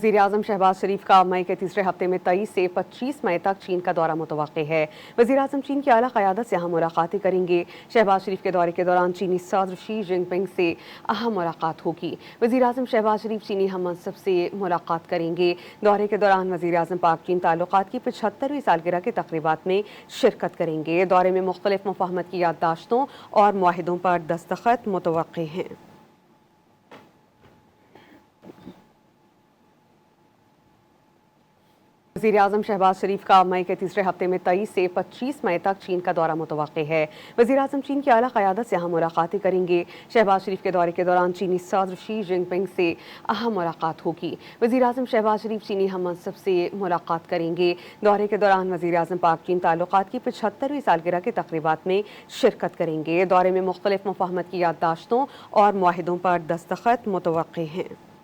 وزیراعظم شہباز شریف کا مئی کے تیسرے ہفتے میں 23 سے 25 مئی تک چین کا دورہ متوقع ہے۔ وزیراعظم چین کی اعلیٰ قیادت سے اہم ملاقاتیں کریں گے۔ شہباز شریف کے دورے کے دوران چینی صدر شی جن پنگ سے اہم ملاقات ہوگی۔ وزیراعظم شہباز شریف چینی ہم منصب سے ملاقات کریں گے۔ دورے کے دوران وزیراعظم پاک چین تعلقات کی 75ویں سالگرہ کے تقریبات میں شرکت کریں گے۔ دورے میں مختلف مفاہمت کی یادداشتوں اور معاہدوں پر دستخط متوقع ہیں۔ وزیراعظم شہباز شریف کا مئی کے تیسرے ہفتے میں 23 سے 25 مئی تک چین کا دورہ متوقع ہے۔ وزیراعظم چین کی اعلیٰ قیادت سے اہم ملاقاتیں کریں گے۔ شہباز شریف کے دورے کے دوران چینی صدر شی جن پنگ سے اہم ملاقات ہوگی۔ وزیراعظم شہباز شریف چینی ہم منصب سے ملاقات کریں گے۔ دورے کے دوران وزیراعظم پاک چین تعلقات کی 75ویں سالگرہ کے تقریبات میں شرکت کریں گے۔ دورے میں مختلف مفاہمت کی یادداشتوں اور معاہدوں پر دستخط متوقع ہیں۔